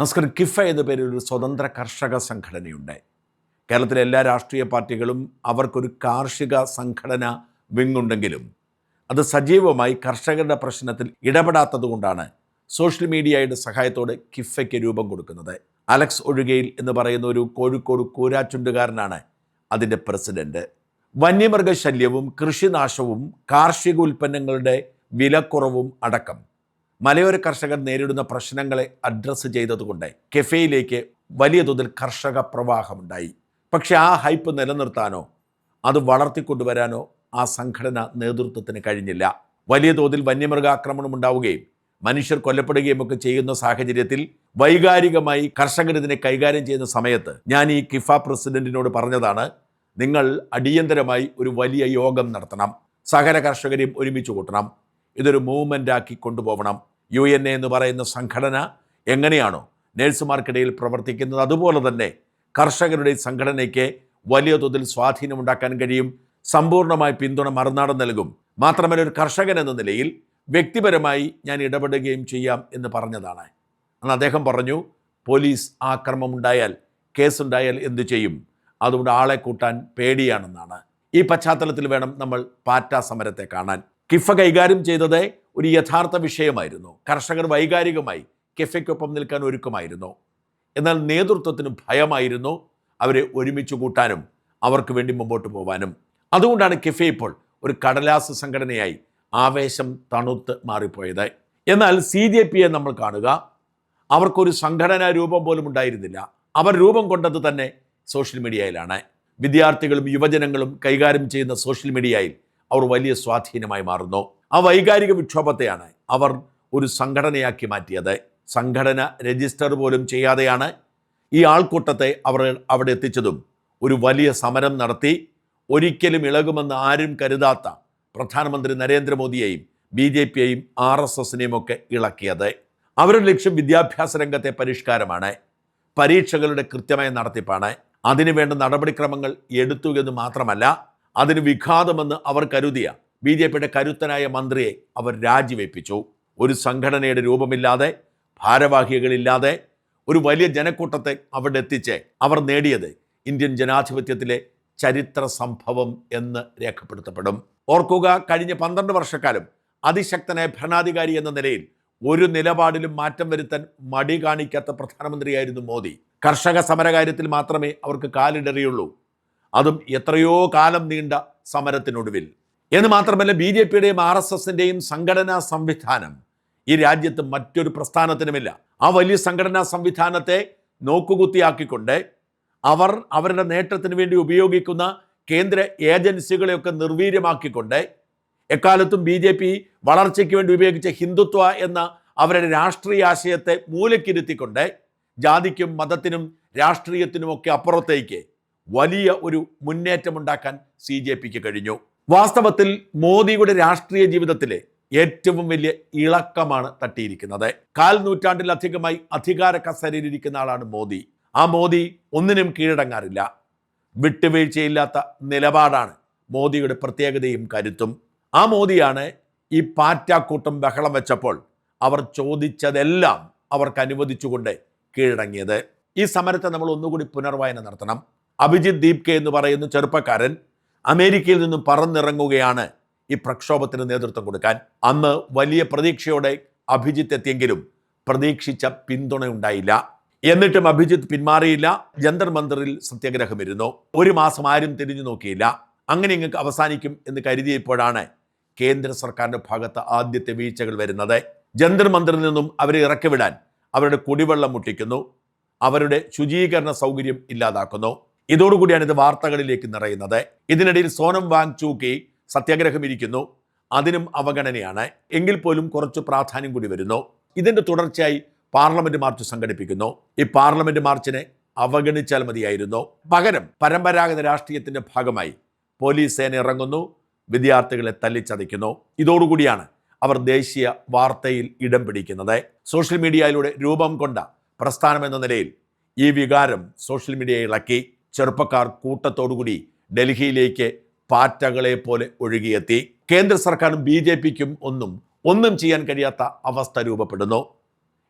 നമസ്കാരം. കിഫ എന്ന പേരിൽ ഒരു സ്വതന്ത്ര കർഷക സംഘടനയുണ്ട്. കേരളത്തിലെ എല്ലാ രാഷ്ട്രീയ പാർട്ടികളും അവർക്കൊരു കാർഷിക സംഘടന വിങ്ങുണ്ടെങ്കിലും അത് സജീവമായി കർഷകരുടെ പ്രശ്നത്തിൽ ഇടപെടാത്തതുകൊണ്ടാണ് സോഷ്യൽ മീഡിയയുടെ സഹായത്തോടെ കിഫയ്ക്ക് രൂപം കൊടുക്കുന്നത്. അലക്സ് ഒഴുകയിൽ എന്ന് പറയുന്ന ഒരു കോഴിക്കോട് കൂരാച്ചുണ്ടുകാരനാണ് അതിൻ്റെ പ്രസിഡന്റ്. വന്യമൃഗശല്യവും കൃഷിനാശവും കാർഷിക ഉൽപ്പന്നങ്ങളുടെ വിലക്കുറവും അടക്കം മലയോര കർഷകർ നേരിടുന്ന പ്രശ്നങ്ങളെ അഡ്രസ്സ് ചെയ്തതുകൊണ്ട് കെഫയിലേക്ക് വലിയ തോതിൽ കർഷക പ്രവാഹമുണ്ടായി. പക്ഷേ ആ ഹൈപ്പ് നിലനിർത്താനോ അത് വളർത്തിക്കൊണ്ടുവരാനോ ആ സംഘടന നേതൃത്വത്തിന് കഴിഞ്ഞില്ല. വലിയ തോതിൽ വന്യമൃഗാക്രമണം ഉണ്ടാവുകയും മനുഷ്യർ കൊല്ലപ്പെടുകയും ഒക്കെ ചെയ്യുന്ന സാഹചര്യത്തിൽ വൈകാരികമായി കർഷകർ ഇതിനെ കൈകാര്യം ചെയ്യുന്ന സമയത്ത് ഞാൻ ഈ കിഫ പ്രസിഡന്റിനോട് പറഞ്ഞതാണ്, നിങ്ങൾ അടിയന്തരമായി ഒരു വലിയ യോഗം നടത്തണം, സകല കർഷകരെയും ഒരുമിച്ച് കൂട്ടണം, ഇതൊരു മൂവ്മെൻ്റ് ആക്കി കൊണ്ടുപോകണം. UNA എന്ന് പറയുന്ന സംഘടന എങ്ങനെയാണോ നേഴ്സുമാർക്കിടയിൽ പ്രവർത്തിക്കുന്നത്, അതുപോലെ തന്നെ കർഷകരുടെ സംഘടനയ്ക്ക് വലിയ തോതിൽ സ്വാധീനമുണ്ടാക്കാൻ കഴിയും. സമ്പൂർണ്ണമായി പിന്തുണ മറുനാടൻ നൽകും. മാത്രമല്ല, ഒരു കർഷകൻ എന്ന നിലയിൽ വ്യക്തിപരമായി ഞാൻ ഇടപെടുകയും ചെയ്യാം എന്ന് പറഞ്ഞതാണ്. അന്ന് അദ്ദേഹം പറഞ്ഞു, പോലീസ് ആക്രമണമുണ്ടായാൽ, കേസുണ്ടായാൽ എന്തു ചെയ്യും, അതുകൊണ്ട് ആളെ കൂട്ടാൻ പേടിയാണെന്നാണ്. ഈ പശ്ചാത്തലത്തിൽ വേണം നമ്മൾ പാറ്റ സമരത്തെ കാണാൻ. കിഫ കൈകാര്യം ചെയ്തത് ഒരു യഥാർത്ഥ വിഷയമായിരുന്നു. കർഷകർ വൈകാരികമായി കിഫയ്ക്കൊപ്പം നിൽക്കാൻ ഒരുക്കമായിരുന്നു. എന്നാൽ നേതൃത്വത്തിന് ഭയമായിരുന്നു അവരെ ഒരുമിച്ച് കൂട്ടാനും അവർക്ക് വേണ്ടി മുമ്പോട്ട് പോകാനും. അതുകൊണ്ടാണ് കിഫ ഇപ്പോൾ ഒരു കടലാസ് സംഘടനയായി ആവേശം തണുത്ത് മാറിപ്പോയത്. എന്നാൽ CJPയെ നമ്മൾ കാണുക, അവർക്കൊരു സംഘടനാ രൂപം പോലും ഉണ്ടായിരുന്നില്ല. അവർ രൂപം കൊണ്ടത് തന്നെ സോഷ്യൽ മീഡിയയിലാണ്. വിദ്യാർത്ഥികളും യുവജനങ്ങളും കൈകാര്യം ചെയ്യുന്ന സോഷ്യൽ മീഡിയയിൽ അവർ വലിയ സ്വാധീനമായി മാറുന്നു. ആ വൈകാരിക വിക്ഷോഭത്തെയാണ് അവർ ഒരു സംഘടനയാക്കി മാറ്റിയത്. സംഘടന രജിസ്റ്റർ പോലും ചെയ്യാതെയാണ് ഈ ആൾക്കൂട്ടത്തെ അവർ അവിടെ എത്തിച്ചതും. ഒരു വലിയ സമരം നടത്തി ഒരിക്കലും ഇളകുമെന്ന് ആരും കരുതാത്ത പ്രധാനമന്ത്രി നരേന്ദ്രമോദിയെയും BJPയെയും RSSനെയും ഒക്കെ ഇളക്കിയത്. അവരുടെ ലക്ഷ്യം വിദ്യാഭ്യാസ രംഗത്തെ പരിഷ്കാരമാണ്, പരീക്ഷകളുടെ കൃത്യമായ നടത്തിപ്പാണ്. അതിനുവേണ്ട നടപടിക്രമങ്ങൾ എടുത്തു എന്ന് മാത്രമല്ല, അതിന് വിഘാതമെന്ന് അവർ കരുതിയ BJPയുടെ കരുത്തനായ മന്ത്രിയെ അവർ രാജിവെപ്പിച്ചു. ഒരു സംഘടനയുടെ രൂപമില്ലാതെ, ഭാരവാഹികളില്ലാതെ ഒരു വലിയ ജനക്കൂട്ടത്തെ അവിടെ എത്തിച്ച് അവർ നേടിയത് ഇന്ത്യൻ ജനാധിപത്യത്തിലെ ചരിത്ര സംഭവം എന്ന് രേഖപ്പെടുത്തപ്പെടും. ഓർക്കുക, കഴിഞ്ഞ 12 വർഷക്കാലം അതിശക്തനായ ഭരണാധികാരി എന്ന നിലയിൽ ഒരു നിലപാടിലും മാറ്റം വരുത്താൻ മടി കാണിക്കാത്ത പ്രധാനമന്ത്രിയായിരുന്നു മോദി. കർഷക സമരകാര്യത്തിൽ മാത്രമേ അവർക്ക് കാലിടറിയുള്ളൂ, അതും എത്രയോ കാലം നീണ്ട സമരത്തിനൊടുവിൽ. എന്ന് മാത്രമല്ല, BJPയുടെയും RSSൻ്റെയും സംഘടനാ സംവിധാനം ഈ രാജ്യത്ത് മറ്റൊരു പ്രസ്ഥാനത്തിനുമില്ല. ആ വലിയ സംഘടനാ സംവിധാനത്തെ നോക്കുകുത്തിയാക്കിക്കൊണ്ട് അവർ അവരുടെ നേട്ടത്തിന് വേണ്ടി ഉപയോഗിക്കുന്ന കേന്ദ്ര ഏജൻസികളെയൊക്കെ നിർവീര്യമാക്കിക്കൊണ്ട് എക്കാലത്തും BJP വളർച്ചയ്ക്ക് വേണ്ടി ഉപയോഗിച്ച ഹിന്ദുത്വ എന്ന അവരുടെ രാഷ്ട്രീയ ആശയത്തെ മൂലക്കിരുത്തിക്കൊണ്ട് ജാതിക്കും മതത്തിനും രാഷ്ട്രീയത്തിനുമൊക്കെ അപ്പുറത്തേക്ക് വലിയ ഒരു മുന്നേറ്റമുണ്ടാക്കാൻ CJPക്ക് കഴിഞ്ഞു. വാസ്തവത്തിൽ മോദിയുടെ രാഷ്ട്രീയ ജീവിതത്തിലെ ഏറ്റവും വലിയ ഇളക്കമാണ് തട്ടിയിരിക്കുന്നത്. 1/4 നൂറ്റാണ്ടിലധികമായി അധികാര കസേരയിലിരിക്കുന്ന ആളാണ് മോദി. ആ മോദി ഒന്നിനും കീഴടങ്ങാറില്ല. വിട്ടുവീഴ്ചയില്ലാത്ത നിലപാടാണ് മോദിയുടെ പ്രത്യേകതയും കരുത്തും. ആ മോദിയാണ് ഈ പാറ്റാക്കൂട്ടം ബഹളം വെച്ചപ്പോൾ അവർ ചോദിച്ചതെല്ലാം അവർക്ക് അനുവദിച്ചുകൊണ്ട് കീഴടങ്ങിയത്. ഈ സമരത്തെ നമ്മൾ ഒന്നുകൂടി പുനർവായന നടത്തണം. അഭിജിത്ത് ദീപ്കെ എന്ന് പറയുന്ന ചെറുപ്പക്കാരൻ അമേരിക്കയിൽ നിന്നും പറന്നിറങ്ങുകയാണ് ഈ പ്രക്ഷോഭത്തിന് നേതൃത്വം കൊടുക്കാൻ. അന്ന് വലിയ പ്രതീക്ഷയോടെ അഭിജിത്ത് എത്തിയെങ്കിലും പ്രതീക്ഷിച്ച പിന്തുണയുണ്ടായില്ല. എന്നിട്ടും അഭിജിത്ത് പിന്മാറിയില്ല. ജന്തർ മന്ദിറിൽ സത്യാഗ്രഹമിരുന്നു. 1 മാസം ആരും തിരിഞ്ഞു നോക്കിയില്ല. അങ്ങനെ ഇങ്ങ് അവസാനിക്കും എന്ന് കരുതിയപ്പോഴാണ് കേന്ദ്ര സർക്കാരിൻ്റെ ഭാഗത്ത് ആദ്യത്തെ വീഴ്ചകൾ വരുന്നത്. ജന്തർ മന്ദിറിൽ നിന്നും അവരെ ഇറക്കിവിടാൻ അവരുടെ കുടിവെള്ളം മുട്ടിക്കുന്നു, അവരുടെ ശുചീകരണ സൗകര്യം ഇല്ലാതാക്കുന്നു. ഇതോടുകൂടിയാണ് ഇത് വാർത്തകളിലേക്ക് നിറയുന്നത്. ഇതിനിടയിൽ സോനം വാങ്ചുകി സത്യാഗ്രഹം ഇരിക്കുന്നു, അതിനും അവഗണനയാണ്. എങ്കിൽ പോലും കുറച്ച് പ്രാധാന്യം കൂടി വരുന്നു. ഇതിൻ്റെ തുടർച്ചയായി പാർലമെന്റ് മാർച്ച് സംഘടിപ്പിക്കുന്നു. ഈ പാർലമെന്റ് മാർച്ചിനെ അവഗണിച്ചാൽ മതിയായിരുന്നു. പകരം പരമ്പരാഗത രാഷ്ട്രീയത്തിൻ്റെ ഭാഗമായി പോലീസ് സേന ഇറങ്ങുന്നു, വിദ്യാർത്ഥികളെ തല്ലിച്ചതയ്ക്കുന്നു. ഇതോടുകൂടിയാണ് അവർ ദേശീയ വാർത്തയിൽ ഇടം പിടിക്കുന്നത്. സോഷ്യൽ മീഡിയയിലൂടെ രൂപം കൊണ്ട പ്രസ്ഥാനം എന്ന നിലയിൽ ഈ വികാരം സോഷ്യൽ മീഡിയയെ ഇളക്കി. ചെറുപ്പക്കാർ കൂട്ടത്തോടുകൂടി ഡൽഹിയിലേക്ക് പാറ്റകളെ പോലെ ഒഴുകിയെത്തി. കേന്ദ്ര സർക്കാരും BJPക്കും ഒന്നും ചെയ്യാൻ കഴിയാത്ത അവസ്ഥ രൂപപ്പെടുന്നു.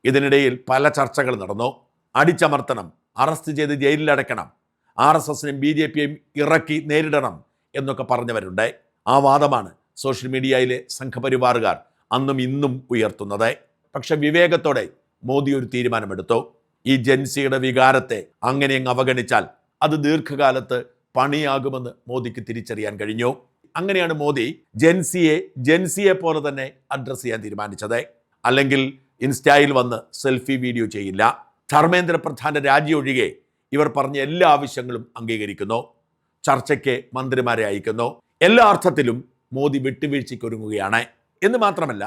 ഇതിനിടയിൽ പല ചർച്ചകൾ നടന്നു. അടിച്ചമർത്തണം, അറസ്റ്റ് ചെയ്ത് ജയിലിലടയ്ക്കണം, RSSനും BJPയും ഇറക്കി നേരിടണം എന്നൊക്കെ പറഞ്ഞവരുണ്ട്. ആ വാദമാണ് സോഷ്യൽ മീഡിയയിലെ സംഘപരിവാറുകാർ അന്നും ഇന്നും ഉയർത്തുന്നത്. പക്ഷെ വിവേകത്തോടെ മോദി ഒരു തീരുമാനമെടുത്തു. ഈ ജൻസിയുടെ വികാരത്തെ അങ്ങനെ അങ്ങ് അവഗണിച്ചാൽ അത് ദീർഘകാലത്ത് പണിയാകുമെന്ന് മോദിക്ക് തിരിച്ചറിയാൻ കഴിഞ്ഞു. അങ്ങനെയാണ് മോദി ജൻസിയെ പോലെ തന്നെ അഡ്രസ്സ് ചെയ്യാൻ തീരുമാനിച്ചത്. അല്ലെങ്കിൽ ഇൻസ്റ്റയിൽ വന്ന് സെൽഫി വീഡിയോ ചെയ്യില്ല. ധർമ്മേന്ദ്ര പ്രധാന്റെ രാജി ഒഴികെ ഇവർ പറഞ്ഞ എല്ലാ ആവശ്യങ്ങളും അംഗീകരിക്കുന്നു. ചർച്ചയ്ക്ക് മന്ത്രിമാരെ അയക്കുന്നു. എല്ലാ അർത്ഥത്തിലും മോദി വിട്ടുവീഴ്ചയ്ക്കൊരുങ്ങുകയാണ്. എന്ന് മാത്രമല്ല,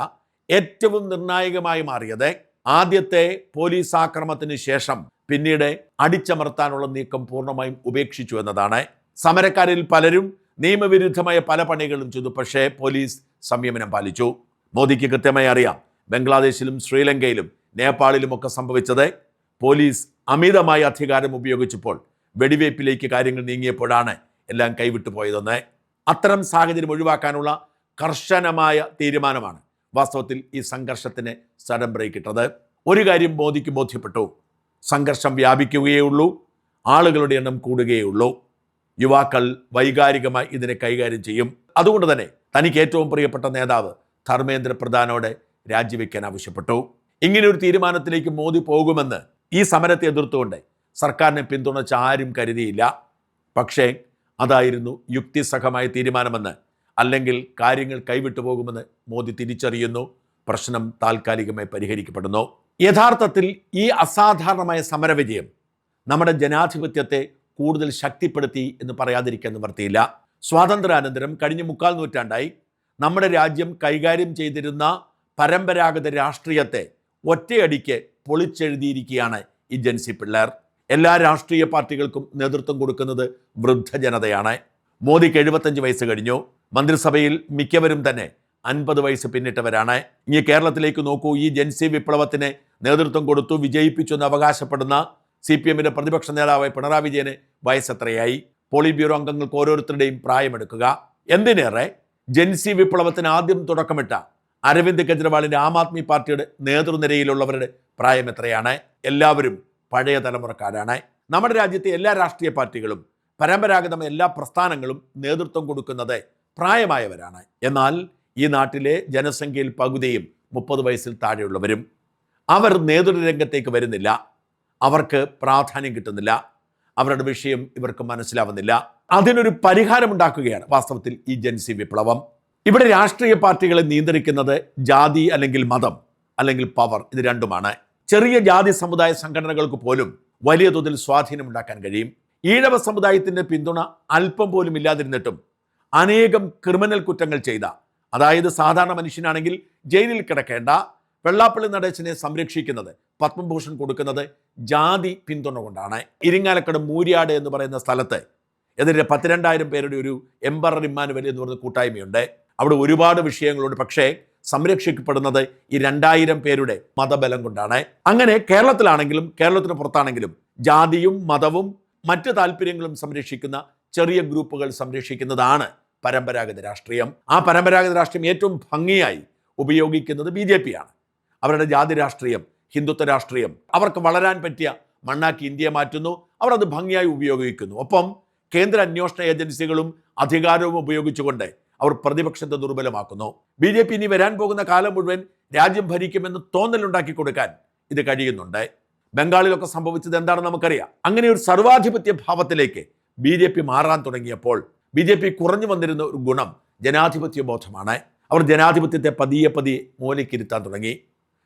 ഏറ്റവും നിർണായകമായി മാറിയത് ആദ്യത്തെ പോലീസ് ആക്രമണത്തിന് ശേഷം പിന്നീട് അടിച്ചമർത്താനുള്ള നീക്കം പൂർണ്ണമായും ഉപേക്ഷിച്ചു എന്നതാണ്. സമരക്കാരിൽ പലരും നിയമവിരുദ്ധമായ പല പണികളും ചെയ്തു. പക്ഷേ പോലീസ് സംയമനം പാലിച്ചു. മോദിക്ക് കൃത്യമായി അറിയാം, ബംഗ്ലാദേശിലും ശ്രീലങ്കയിലും നേപ്പാളിലുമൊക്കെ സംഭവിച്ചത് പോലീസ് അമിതമായ അധികാരം ഉപയോഗിച്ചപ്പോൾ വെടിവയ്പ്പിലേക്ക് കാര്യങ്ങൾ നീങ്ങിയപ്പോഴാണ് എല്ലാം കൈവിട്ടു പോയതെന്ന്. അത്തരം സാഹചര്യം ഒഴിവാക്കാനുള്ള കർശനമായ തീരുമാനമാണ് വാസ്തവത്തിൽ ഈ സംഘർഷത്തിന് സഡൻ ബ്രേക്ക് ഇട്ടത്. ഒരു കാര്യം മോദിക്ക് ബോധ്യപ്പെട്ടു: സംഘർഷം വ്യാപിക്കുകയേ ഉള്ളൂ, ആളുകളുടെ എണ്ണം കൂടുകയേ ഉള്ളൂ. യുവാക്കൾ വൈകാരികമായി ഇതിനെ കൈകാര്യം ചെയ്യും. അതുകൊണ്ട് തന്നെ തനിക്ക് ഏറ്റവും പ്രിയപ്പെട്ട നേതാവ് ധർമ്മേന്ദ്ര പ്രധാനോട് രാജിവെക്കാൻ ആവശ്യപ്പെട്ടു. ഇങ്ങനെ ഒരു തീരുമാനത്തിലേക്ക് മോദി പോകുമെന്ന് ഈ സമരത്തെ എതിർത്തുകൊണ്ട് സർക്കാരിനെ പിന്തുണച്ച ആരും കരുതിയില്ല. പക്ഷേ അതായിരുന്നു യുക്തിസഹമായ തീരുമാനമെന്ന്, അല്ലെങ്കിൽ കാര്യങ്ങൾ കൈവിട്ടു പോകുമെന്ന് മോദി തിരിച്ചറിയുന്നു. പ്രശ്നം താൽക്കാലികമായി പരിഹരിക്കപ്പെടുന്നു. യഥാർത്ഥത്തിൽ ഈ അസാധാരണമായ സമരവിജയം നമ്മുടെ ജനാധിപത്യത്തെ കൂടുതൽ ശക്തിപ്പെടുത്തി എന്ന് പറയാതിരിക്കാൻ നിവർത്തിയില്ല. സ്വാതന്ത്ര്യാനന്തരം കഴിഞ്ഞ 3/4 നൂറ്റാണ്ടായി നമ്മുടെ രാജ്യം കൈകാര്യം ചെയ്തിരുന്ന പരമ്പരാഗത രാഷ്ട്രീയത്തെ ഒറ്റയടിക്ക് പൊളിച്ചെഴുതിയിരിക്കുകയാണ് ഈ ജൻസി പിള്ളേർ. എല്ലാ രാഷ്ട്രീയ പാർട്ടികൾക്കും നേതൃത്വം കൊടുക്കുന്നത് വൃദ്ധജനതയാണ്. മോദിക്ക് 75 വയസ്സ് കഴിഞ്ഞു. മന്ത്രിസഭയിൽ മിക്കവരും തന്നെ 50 വയസ്സ് പിന്നിട്ടവരാണ്. ഇനി കേരളത്തിലേക്ക് നോക്കൂ. ഈ ജൻസി വിപ്ലവത്തിന് നേതൃത്വം കൊടുത്തു വിജയിപ്പിച്ചു എന്ന് അവകാശപ്പെടുന്ന CPMന്റെ പ്രതിപക്ഷ നേതാവായ പിണറായി വിജയന് വയസ്സെത്രയായി? പോളിറ്റ് ബ്യൂറോ അംഗങ്ങൾക്ക് ഓരോരുത്തരുടെയും പ്രായമെടുക്കുക. എന്തിനേറെ, ജൻസി വിപ്ലവത്തിന് ആദ്യം തുടക്കമിട്ട അരവിന്ദ് കെജ്രിവാളിൻ്റെ ആം ആദ്മി പാർട്ടിയുടെ നേതൃനിരയിലുള്ളവരുടെ പ്രായം എത്രയാണ്? എല്ലാവരും പഴയ തലമുറക്കാരാണ്. നമ്മുടെ രാജ്യത്തെ എല്ലാ രാഷ്ട്രീയ പാർട്ടികളും പരമ്പരാഗതമായ എല്ലാ പ്രസ്ഥാനങ്ങളും നേതൃത്വം കൊടുക്കുന്നത് പ്രായമായവരാണ്. എന്നാൽ ഈ നാട്ടിലെ ജനസംഖ്യയിൽ പകുതിയും 30 വയസ്സിൽ താഴെയുള്ളവരും. അവർ നേതൃരംഗത്തേക്ക് വരുന്നില്ല. അവർക്ക് പ്രാധാന്യം കിട്ടുന്നില്ല. അവരുടെ വിഷയം ഇവർക്ക് മനസ്സിലാവുന്നില്ല. അതിനൊരു പരിഹാരമുണ്ടാക്കുകയാണ് വാസ്തവത്തിൽ ഈ ജൻസി വിപ്ലവം. ഇവിടെ രാഷ്ട്രീയ പാർട്ടികളെ നിയന്ത്രിക്കുന്നത് ജാതി അല്ലെങ്കിൽ മതം അല്ലെങ്കിൽ പവർ, ഇത് രണ്ടുമാണ്. ചെറിയ ജാതി സമുദായ സംഘടനകൾക്ക് പോലും വലിയ തോതിൽ സ്വാധീനമുണ്ടാക്കാൻ കഴിയും. ഈഴവ സമുദായത്തിൻ്റെ പിന്തുണ അല്പം പോലും ഇല്ലാതിരുന്നിട്ടും അനേകം ക്രിമിനൽ കുറ്റങ്ങൾ ചെയ്ത, അതായത് സാധാരണ മനുഷ്യനാണെങ്കിൽ ജയിലിൽ കിടക്കേണ്ട വെള്ളാപ്പള്ളി നടേശനെ സംരക്ഷിക്കുന്നത്, പത്മഭൂഷൺ കൊടുക്കുന്നത് ജാതി പിന്തുണ കൊണ്ടാണ്. ഇരിങ്ങാലക്കുട മൂര്യാട് എന്ന് പറയുന്ന സ്ഥലത്ത് എതിരെ 12,000 പേരുടെ ഒരു എംപറർ ഇമ്മാനുവൽ എന്ന് പറയുന്ന കൂട്ടായ്മയുണ്ട്. അവിടെ ഒരുപാട് വിഷയങ്ങളുണ്ട്. പക്ഷേ സംരക്ഷിക്കപ്പെടുന്നത് ഈ 2,000 പേരുടെ മതബലം കൊണ്ടാണ്. അങ്ങനെ കേരളത്തിലാണെങ്കിലും കേരളത്തിന് പുറത്താണെങ്കിലും ജാതിയും മതവും മറ്റ് താല്പര്യങ്ങളും സംരക്ഷിക്കുന്ന ചെറിയ ഗ്രൂപ്പുകൾ സംരക്ഷിക്കുന്നതാണ് പരമ്പരാഗത രാഷ്ട്രീയം. ആ പരമ്പരാഗത രാഷ്ട്രീയം ഏറ്റവും ഭംഗിയായി ഉപയോഗിക്കുന്നത് BJP ആണ്. അവരുടെ ജാതി രാഷ്ട്രീയം, ഹിന്ദുത്വ രാഷ്ട്രീയം അവർക്ക് വളരാൻ പറ്റിയ മണ്ണാക്കി ഇന്ത്യയെ മാറ്റുന്നു. അവർ അത് ഭംഗിയായി ഉപയോഗിക്കുന്നു. ഒപ്പം കേന്ദ്ര അന്വേഷണ ഏജൻസികളും അധികാരവും ഉപയോഗിച്ചുകൊണ്ട് അവർ പ്രതിപക്ഷത്തെ ദുർബലമാക്കുന്നു. BJP ഇനി വരാൻ പോകുന്ന കാലം മുഴുവൻ രാജ്യം ഭരിക്കുമെന്ന് തോന്നലുണ്ടാക്കി കൊടുക്കാൻ ഇത് കഴിയുന്നുണ്ട്. ബംഗാളിലൊക്കെ സംഭവിച്ചത് എന്താണെന്ന് നമുക്കറിയാം. അങ്ങനെ ഒരു സർവാധിപത്യ ഭാവത്തിലേക്ക് BJP മാറാൻ തുടങ്ങിയപ്പോൾ BJP കുറഞ്ഞു വന്നിരുന്ന ഒരു ഗുണം ജനാധിപത്യ ബോധമാണ്. അവർ ജനാധിപത്യത്തെ പതിയെ മൂലയ്ക്കിരുത്താൻ തുടങ്ങി.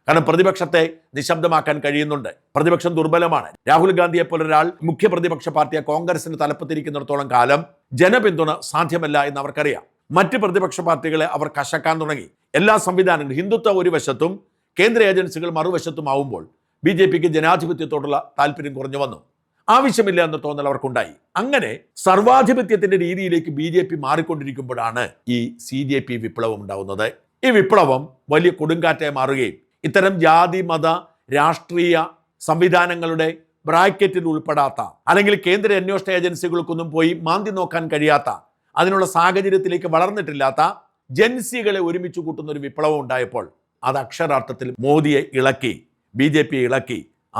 കാരണം പ്രതിപക്ഷത്തെ നിശബ്ദമാക്കാൻ കഴിയുന്നുണ്ട്. പ്രതിപക്ഷം ദുർബലമാണ്. രാഹുൽ ഗാന്ധിയെ പോലെ ഒരാൾ മുഖ്യ പ്രതിപക്ഷ പാർട്ടിയെ കോൺഗ്രസിന് തലപ്പത്തിരിക്കുന്നിടത്തോളം കാലം ജനപിന്തുണ സാധ്യമല്ല എന്ന് അവർക്കറിയാം. മറ്റ് പ്രതിപക്ഷ പാർട്ടികളെ അവർ കശക്കാൻ തുടങ്ങി. എല്ലാ സംവിധാനങ്ങളും, ഹിന്ദുത്വ ഒരു വശത്തും കേന്ദ്ര ഏജൻസികൾ മറുവശത്തുമാവുമ്പോൾ BJPക്ക് ജനാധിപത്യത്തോടുള്ള താല്പര്യം കുറഞ്ഞു വന്നു. ആവശ്യമില്ല എന്ന തോന്നൽ അവർക്കുണ്ടായി. അങ്ങനെ സർവാധിപത്യത്തിന്റെ രീതിയിലേക്ക് BJP മാറിക്കൊണ്ടിരിക്കുമ്പോഴാണ് ഈ CJP വിപ്ലവം ഉണ്ടാവുന്നത്. ഈ വിപ്ലവം വലിയ കൊടുങ്കാറ്റായി മാറുകയും ഇത്തരം ജാതി മത രാഷ്ട്രീയ സംവിധാനങ്ങളുടെ ബ്രാക്കറ്റിൽ ഉൾപ്പെടാത്ത, അല്ലെങ്കിൽ കേന്ദ്ര അന്വേഷണ ഏജൻസികൾക്കൊന്നും പോയി മാന്തി നോക്കാൻ കഴിയാത്ത, അതിനുള്ള സാഹചര്യത്തിലേക്ക് വളർന്നിട്ടില്ലാത്ത ജൻസികളെ ഒരുമിച്ച് കൂട്ടുന്ന ഒരു വിപ്ലവം ഉണ്ടായപ്പോൾ അത് അക്ഷരാർത്ഥത്തിൽ മോദിയെ ഇളക്കി BJP ഇളക്കി,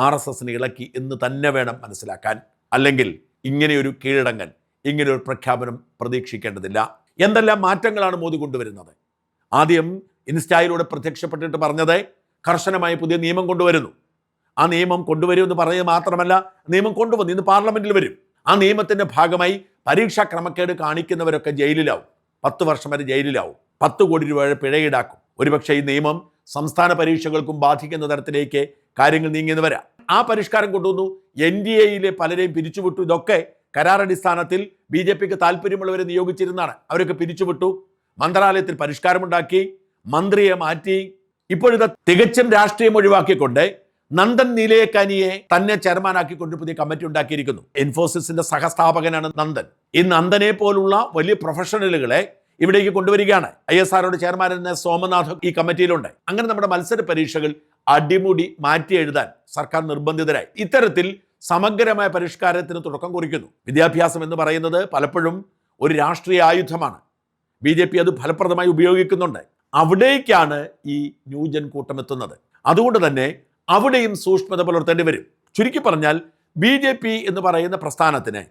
RSSനെ ഇളക്കി എന്ന് തന്നെ വേണം മനസ്സിലാക്കാൻ. അല്ലെങ്കിൽ ഇങ്ങനെയൊരു കീഴടങ്ങൽ, ഇങ്ങനെയൊരു പ്രഖ്യാപനം പ്രതീക്ഷിക്കേണ്ടതില്ല. എന്തെല്ലാം മാറ്റങ്ങളാണ് മോദി കൊണ്ടുവരുന്നത്? ആദ്യം ഇൻസ്റ്റായിലൂടെ പ്രത്യക്ഷപ്പെട്ടിട്ട് പറഞ്ഞത് കർശനമായ പുതിയ നിയമം കൊണ്ടുവരുന്നു. ആ നിയമം കൊണ്ടുവരുമെന്ന് പറയുന്നത് മാത്രമല്ല, നിയമം കൊണ്ടുവന്ന് ഇന്ന് പാർലമെന്റിൽ വരും. ആ നിയമത്തിന്റെ ഭാഗമായി പരീക്ഷാ ക്രമക്കേട് കാണിക്കുന്നവരൊക്കെ ജയിലിലാവും, 10 വർഷം വരെ ജയിലിലാവും, 10 കോടി രൂപയുടെ പിഴ ഈടാക്കും. ഒരുപക്ഷെ ഈ നിയമം സംസ്ഥാന പരീക്ഷകൾക്കും ബാധിക്കുന്ന തരത്തിലേക്ക് കാര്യങ്ങൾ നീങ്ങിയെന്ന് വരാം. ആ പരിഷ്കാരം കൊണ്ടുവന്നു. NDAയിലെ പലരെയും പിരിച്ചുവിട്ടു. ഇതൊക്കെ കരാറടിസ്ഥാനത്തിൽ BJPക്ക് താല്പര്യമുള്ളവരെ നിയോഗിച്ചിരുന്നാണ്. അവരൊക്കെ പിരിച്ചുവിട്ടു. മന്ത്രാലയത്തിൽ പരിഷ്കാരമുണ്ടാക്കി, മന്ത്രിയെ മാറ്റി. ഇപ്പോഴിത് തികച്ചും രാഷ്ട്രീയം ഒഴിവാക്കിക്കൊണ്ട് നന്ദൻ നീലേക്കനിയെ തന്നെ ചെയർമാനാക്കിക്കൊണ്ട് പുതിയ കമ്മിറ്റി ഉണ്ടാക്കിയിരിക്കുന്നു. ഇൻഫോസിസിന്റെ സഹസ്ഥാപകനാണ് നന്ദൻ. ഈ നന്ദനെ പോലുള്ള വലിയ പ്രൊഫഷണലുകളെ ഇവിടേക്ക് കൊണ്ടുവരികയാണ്. ISROയുടെ ചെയർമാൻ എന്ന സോമനാഥ് ഈ കമ്മിറ്റിയിലുണ്ട്. അങ്ങനെ നമ്മുടെ മത്സര പരീക്ഷകൾ അടിമുടി മാറ്റി എഴുതാൻ സർക്കാർ നിർബന്ധിതരായി. ഇത്തരത്തിൽ സമഗ്രമായ പരിഷ്കാരത്തിന് തുടക്കം കുറിക്കുന്നു. വിദ്യാഭ്യാസം എന്ന് പറയുന്നത് പലപ്പോഴും ഒരു രാഷ്ട്രീയ ആയുധമാണ്. BJP അത് ഫലപ്രദമായി ഉപയോഗിക്കുന്നുണ്ട്. അവിടേക്കാണ് ഈ ന്യൂജൻ കൂട്ടം എത്തുന്നത്. അതുകൊണ്ട് തന്നെ അവിടെയും സൂക്ഷ്മത പുലർത്തേണ്ടി വരും. ചുരുക്കി പറഞ്ഞാൽ BJP എന്ന് പറയുന്ന പ്രസ്ഥാനത്തിന്,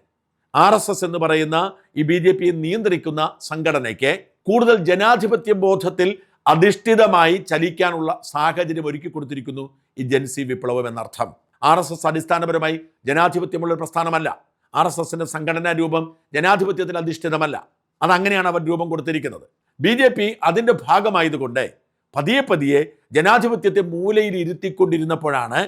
RSS എന്ന് പറയുന്ന ഈ BJPയെ നിയന്ത്രിക്കുന്ന സംഘടനയ്ക്ക് കൂടുതൽ ജനാധിപത്യ ബോധത്തിൽ അധിഷ്ഠിതമായി ചലിക്കാനുള്ള സാഹചര്യം ഒരുക്കി കൊടുത്തിരിക്കുന്നു ഈ ജൻസി വിപ്ലവം എന്നർത്ഥം. RSS അടിസ്ഥാനപരമായി ജനാധിപത്യമുള്ള ഒരു പ്രസ്ഥാനമല്ല. RSSന്റെ സംഘടനാ രൂപം ജനാധിപത്യത്തിൽ അധിഷ്ഠിതമല്ല. അതങ്ങനെയാണ് അവർ രൂപം കൊടുത്തിരിക്കുന്നത്. BJP അതിൻ്റെ ഭാഗമായതുകൊണ്ട് പതിയെ പതിയെ ജനാധിപത്യത്തെ മൂലയിൽ ഇരുത്തിക്കൊണ്ടിരുന്നപ്പോഴാണ്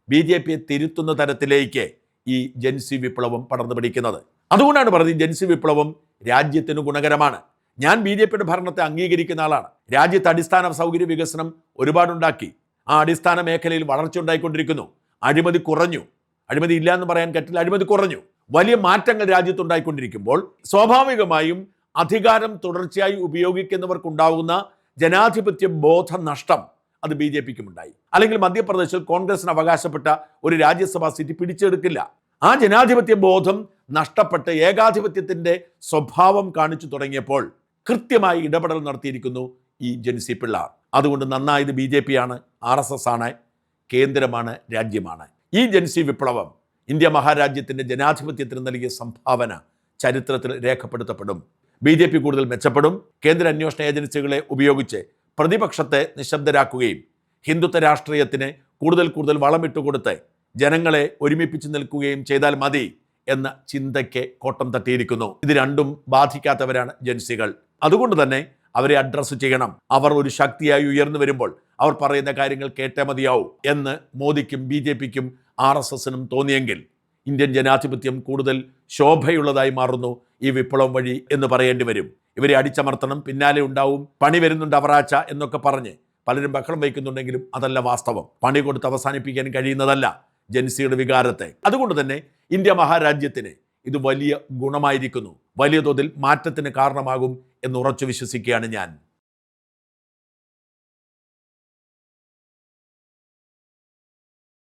BJPയെ തിരുത്തുന്ന തരത്തിലേക്ക് ഈ ജൻസി വിപ്ലവം പടർന്നു പിടിക്കുന്നത്. അതുകൊണ്ടാണ് പറഞ്ഞത് ജൻസി വിപ്ലവം രാജ്യത്തിന് ഗുണകരമാണ്. ഞാൻ BJPയുടെ ഭരണത്തെ അംഗീകരിക്കുന്ന ആളാണ്. രാജ്യത്ത് അടിസ്ഥാന സൗകര്യ വികസനം ഒരുപാടുണ്ടാക്കി. ആ അടിസ്ഥാന മേഖലയിൽ വളർച്ച ഉണ്ടായിക്കൊണ്ടിരിക്കുന്നു. അഴിമതി കുറഞ്ഞു. അഴിമതി ഇല്ല എന്ന് പറയാൻ പറ്റില്ല, അഴിമതി കുറഞ്ഞു. വലിയ മാറ്റങ്ങൾ രാജ്യത്തുണ്ടായിക്കൊണ്ടിരിക്കുമ്പോൾ സ്വാഭാവികമായും അധികാരം തുടർച്ചയായി ഉപയോഗിക്കുന്നവർക്കുണ്ടാകുന്ന ജനാധിപത്യ ബോധ നഷ്ടം അത് BJPക്കും ഉണ്ടായി. അല്ലെങ്കിൽ മധ്യപ്രദേശിൽ കോൺഗ്രസിന് അവകാശപ്പെട്ട ഒരു രാജ്യസഭാ സീറ്റ് പിടിച്ചെടുക്കില്ല. ആ ജനാധിപത്യ ബോധം നഷ്ടപ്പെട്ട് ഏകാധിപത്യത്തിൻ്റെ സ്വഭാവം കാണിച്ചു തുടങ്ങിയപ്പോൾ കൃത്യമായി ഇടപെടൽ നടത്തിയിരിക്കുന്നു ഈ ജൻസി പിള്ളാർ. അതുകൊണ്ട് നന്നായത് BJP ആണ്, RSS ആണ്, കേന്ദ്രമാണ്, രാജ്യമാണ്. ഈ ജൻസി വിപ്ലവം ഇന്ത്യ മഹാരാജ്യത്തിൻ്റെ ജനാധിപത്യത്തിന് നൽകിയ സംഭാവന ചരിത്രത്തിൽ രേഖപ്പെടുത്തപ്പെടും. BJP കൂടുതൽ മെച്ചപ്പെടും. കേന്ദ്ര അന്വേഷണ ഏജൻസികളെ ഉപയോഗിച്ച് പ്രതിപക്ഷത്തെ നിശബ്ദരാക്കുകയും ഹിന്ദുത്വ രാഷ്ട്രീയത്തിന് കൂടുതൽ വളമിട്ടുകൊടുത്ത് ജനങ്ങളെ ഒരുമിപ്പിച്ച് നിൽക്കുകയും ചെയ്താൽ മതി എന്ന ചിന്തയ്ക്ക് കോട്ടം തട്ടിയിരിക്കുന്നു. ഇത് രണ്ടും ബാധിക്കാത്തവരാണ് ജൻസികൾ. അതുകൊണ്ട് തന്നെ അവരെ അഡ്രസ്സ് ചെയ്യണം. അവർ ഒരു ശക്തിയായി ഉയർന്നു വരുമ്പോൾ അവർ പറയുന്ന കാര്യങ്ങൾ കേട്ടേ മതിയാവൂ എന്ന് മോദിക്കും BJPക്കും RSSനും തോന്നിയെങ്കിൽ ഇന്ത്യൻ ജനാധിപത്യം കൂടുതൽ ശോഭയുള്ളതായി മാറുന്നു ഈ വിപ്ലവം വഴി എന്ന് പറയേണ്ടി വരും. ഇവരെ അടിച്ചമർത്തണം, പിന്നാലെ ഉണ്ടാവും, പണി വരുന്നുണ്ട് അവറാച്ച എന്നൊക്കെ പറഞ്ഞ് പലരും ബഹളം വയ്ക്കുന്നുണ്ടെങ്കിലും അതല്ല വാസ്തവം. പണി കൊടുത്ത് അവസാനിപ്പിക്കാൻ കഴിയുന്നതല്ല ജൻസിയുടെ വികാരത്തെ. അതുകൊണ്ട് തന്നെ ഇന്ത്യ മഹാരാജ്യത്തിന് ഇത് വലിയ ഗുണമായിരിക്കുന്നു, വലിയ തോതിൽ മാറ്റത്തിന് കാരണമാകും എന്ന് ഉറച്ചു വിശ്വസിക്കുകയാണ് ഞാൻ.